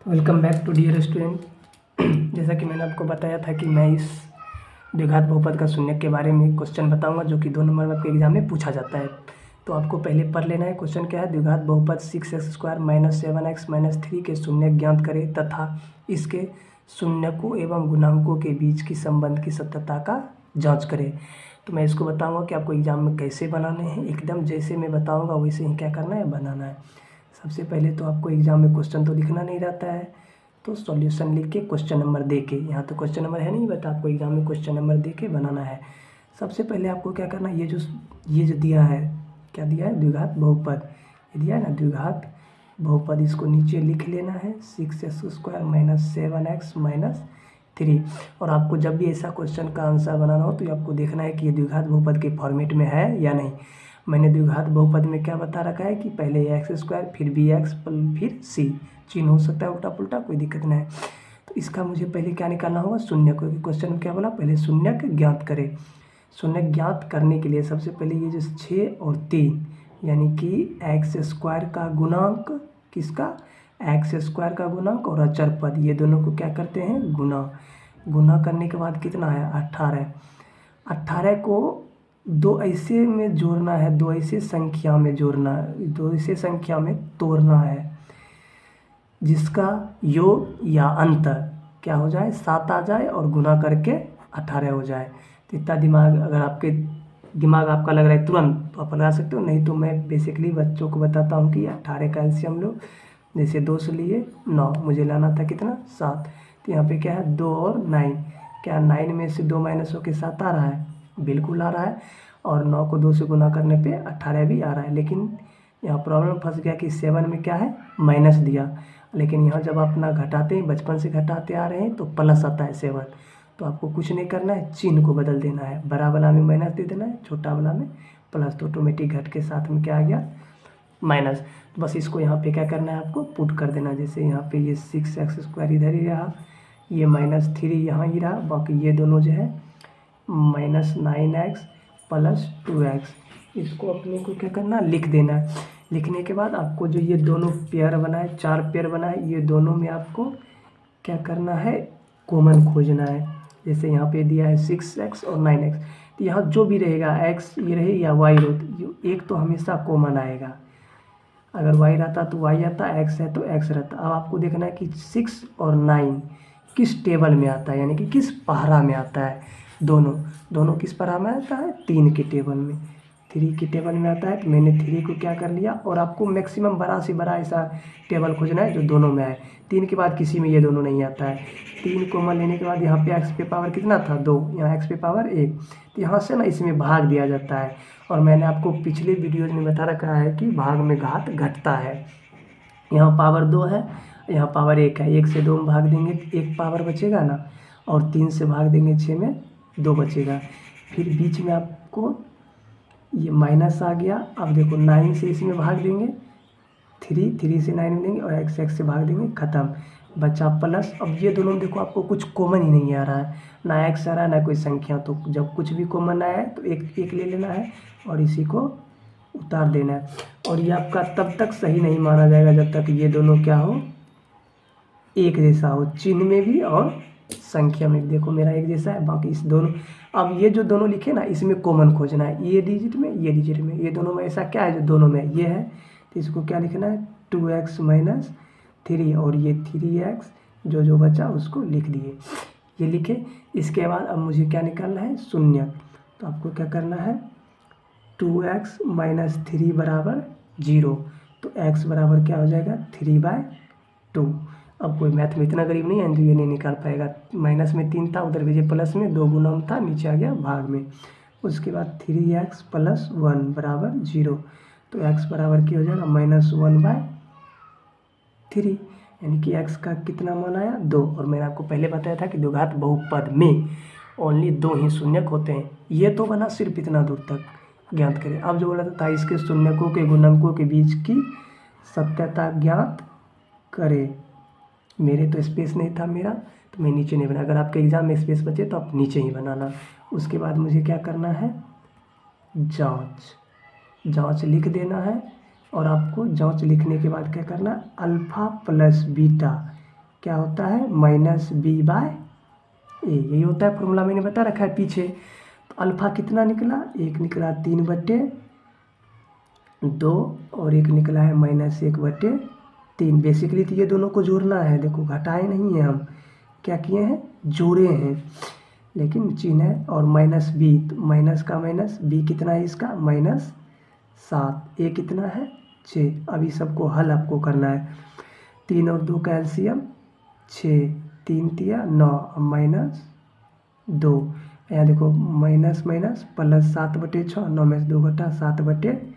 Welcome back to dear student. जैसा कि मैंने आपको बताया था कि मैं इस द्विघात बहुपद का शून्यक के बारे में क्वेश्चन बताऊंगा जो कि 2 नंबर में आपके एग्जाम में पूछा जाता है। तो आपको पहले पढ़ लेना है। क्वेश्चन क्या है? द्विघात बहुपद 6x² - 7x - 3 के शून्यक ज्ञात करें तथा इसके शून्यकों एवं गुणांकों के बीच की संबंध की सत्यता का जाँच करें। तो मैं इसको बताऊँगा कि आपको एग्जाम में कैसे बनाने हैं। एकदम जैसे मैं बताऊँगा वैसे ही क्या करना है, बनाना है। सबसे पहले तो आपको एग्जाम में क्वेश्चन तो लिखना नहीं रहता है, तो सॉल्यूशन लिख के क्वेश्चन नंबर दे के, यहाँ तो क्वेश्चन नंबर है नहीं, बट आपको एग्जाम में क्वेश्चन नंबर दे के बनाना है। सबसे पहले आपको क्या करना है, ये जो दिया है, क्या दिया है? द्विघात बहुपद, ये दिया है ना द्विघात बहुपद, इसको नीचे लिख लेना है 6x² - 7x - 3। और आपको जब भी ऐसा क्वेश्चन का आंसर बनाना हो तो आपको देखना है कि ये द्विघात बहुपद के फॉर्मेट में है या नहीं। मैंने द्विघात बहुपद में क्या बता रखा है कि पहले x² फिर bx फिर c, चिन्ह हो सकता है उल्टा पुल्टा, कोई दिक्कत नहीं है। तो इसका मुझे पहले क्या निकालना होगा? शून्य। क्योंकि क्वेश्चन में क्या बोला? पहले शून्यक ज्ञात करें। शून्यक ज्ञात करने के लिए सबसे पहले ये जो 6 और 3 यानी कि x² का गुणांक, किसका? x² का गुणांक और अचर पद, ये दोनों को क्या करते हैं? गुना करने के बाद कितना है? 18। 18 को दो ऐसे में जोड़ना है, दो ऐसे संख्या में जोड़ना है, दो ऐसे संख्या में तोड़ना है जिसका योग या अंतर क्या हो जाए? 7 आ जाए और गुना करके 18 हो जाए। तो इतना दिमाग, अगर आपके दिमाग आपका लग रहा है तुरंत तो आप लगा सकते हो, नहीं तो मैं बेसिकली बच्चों को बताता हूँ कि 18 का एलसीएम लो। जैसे 2 से लिए 9, मुझे लाना था कितना? 7। तो यहाँ पे क्या है? 2 और 9, क्या 9 में से 2 माइनस होकर 7 आ रहा है? बिल्कुल आ रहा है। और 9 को 2 से गुना करने पे 18 भी आ रहा है। लेकिन यहाँ प्रॉब्लम फंस गया कि 7 में क्या है? माइनस दिया। लेकिन यहाँ जब अपना घटाते हैं, बचपन से घटाते आ रहे हैं तो प्लस आता है 7। तो आपको कुछ नहीं करना है, चिन्ह को बदल देना है। बड़ा वाला में माइनस दे देना है, छोटा वाला में प्लस, तो ऑटोमेटिक घट के साथ में क्या आ गया? माइनस। तो बस इसको यहाँ पे क्या करना है? आपको पुट कर देना। जैसे यहाँ पे ये 6x² इधर ही रहा, ये -3 यहाँ ही रहा, बाकी ये दोनों जो है -9x + 2x, इसको अपने को क्या करना? लिख देना है। लिखने के बाद आपको जो ये दोनों पेयर बना है, 4 पेयर बना है, ये दोनों में आपको क्या करना है? कॉमन खोजना है। जैसे यहाँ पे दिया है 6x और 9x, तो यहाँ जो भी रहेगा x ये रहे या y रहे, एक तो हमेशा कॉमन आएगा। अगर y रहता तो y आता, x है तो x रहता। अब आपको देखना है कि 6 और 9 किस टेबल में आता है, यानी कि किस पहरा में आता है। दोनों किस पहरा में आता है? 3 के टेबल में, 3 के टेबल में आता है। तो मैंने 3 को क्या कर लिया, और आपको मैक्सिमम बड़ा से बड़ा ऐसा टेबल खोजना है जो दोनों में आए। 3 के बाद किसी में ये दोनों नहीं आता है। 3 कॉमन लेने के बाद यहाँ पे x पे पावर कितना था? 2, यहाँ x पे पावर 1। तो यहाँ से ना इसमें भाग दिया जाता है। और मैंने आपको पिछले वीडियोज में बता रखा है कि भाग में घात घटता है। यहाँ पावर 2 है, यहाँ पावर 1 है, 1 से 2 में भाग देंगे 1 पावर बचेगा ना, और 3 से भाग देंगे 6 में 2 बचेगा। फिर बीच में आपको ये माइनस आ गया। अब देखो 9 से इसमें भाग देंगे, 3 से 9 में देंगे, और x से भाग देंगे, ख़त्म, बचा प्लस। अब ये दोनों में देखो आपको कुछ कॉमन ही नहीं आ रहा है, ना x आ रहा है ना कोई संख्या। तो जब कुछ भी कॉमन आया है तो एक ले लेना है और इसी को उतार देना है। और ये आपका तब तक सही नहीं माना जाएगा जब तक ये दोनों क्या हो? एक जैसा हो, चिन्ह में भी और संख्या में भी। देखो मेरा एक जैसा है, बाकी इस दोनों, अब ये जो दोनों लिखे ना इसमें कॉमन खोजना है, ये डिजिट में ये डिजिट में, ये दोनों में ऐसा क्या है जो दोनों में ये है, तो इसको क्या लिखना है? 2x - 3, और ये 3x जो बचा उसको लिख दिए, ये लिखे। इसके बाद अब मुझे क्या निकालना है? शून्य। तो आपको क्या करना है? 2x - 3 बराबर 0, तो x बराबर क्या हो जाएगा? 3/2। अब कोई मैथ में इतना गरीब नहीं है जो ये नहीं निकाल पाएगा। माइनस में 3 था, उधर भेजे प्लस में, 2 गुना में था, नीचे आ गया भाग में। उसके बाद 3x + 1 बराबर 0, तो x बराबर क्या हो जाएगा? -1/3, यानी कि x का कितना मान आया? 2। और मैंने आपको पहले बताया था कि द्विघात बहुपद में ओनली 2 ही शून्यक होते हैं। ये तो बना सिर्फ इतना दूर तक ज्ञात करें। अब जो बोला था इसके शून्यकों के गुणनकों के बीच की सत्यता ज्ञात करें। मेरे तो स्पेस नहीं था मेरा, तो मैं नीचे नहीं बना। अगर आपके एग्जाम में स्पेस बचे तो आप नीचे ही बनाना। उसके बाद मुझे क्या करना है? जांच लिख देना है। और आपको जांच लिखने के बाद क्या करना? अल्फ़ा + बीटा क्या होता है माइनस बी बाय ए, यही होता है फॉर्मूला मैंने बता रखा है पीछे। तो अल्फ़ा कितना निकला, एक निकला 3/2 और एक निकला है -1/3। बेसिकली तो ये दोनों को जोड़ना है, देखो घटाए नहीं है हम, क्या किए हैं जोड़े हैं, लेकिन चिन्ह है और माइनस बी, तो माइनस का माइनस, बी कितना है इसका -7, ए कितना है 6। अभी सबको हल आपको करना है, 3 और 2 का एलसीएम 6, 3 तिया 9, -2, यहाँ देखो माइनस माइनस प्लस 7/6, 9 में से 2 घटा 7/6।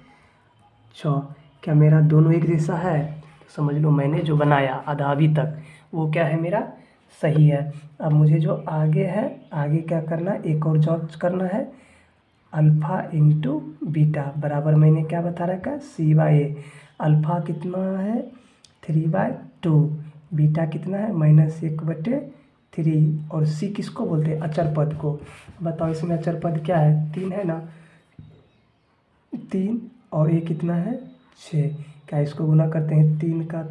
क्या मेरा दोनों एक जैसा है, तो समझ लो मैंने जो बनाया आधा अभी तक वो क्या है मेरा सही है। अब मुझे जो आगे है, आगे क्या करना है, एक और जांच करना है, अल्फ़ा इंटू बीटा बराबर मैंने क्या बता रखा है c/a। अल्फ़ा कितना है 3/2, बीटा कितना है -1/3, और c किसको बोलते हैं अचर पद को। बताओ इसमें अचर पद क्या है, 3 है ना, 3 और ये कितना है 6। क्या इसको गुना करते हैं 3 का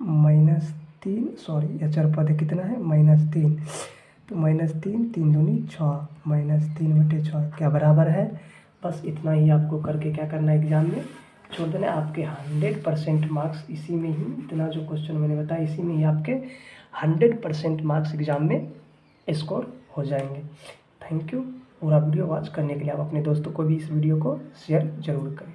-3, सॉरी अचर पद कितना है -3, तो -3, 3 दूनी 6, -3/6 क्या बराबर है। बस इतना ही आपको करके क्या करना है एग्ज़ाम में छोड़ देना। आपके 100% मार्क्स इसी में ही, इतना जो क्वेश्चन मैंने बताया इसी में ही आपके 100% मार्क्स एग्ज़ाम में स्कोर हो जाएंगे। Thank you. पूरा वीडियो वॉच करने के लिए आप अपने दोस्तों को भी इस वीडियो को शेयर ज़रूर करें।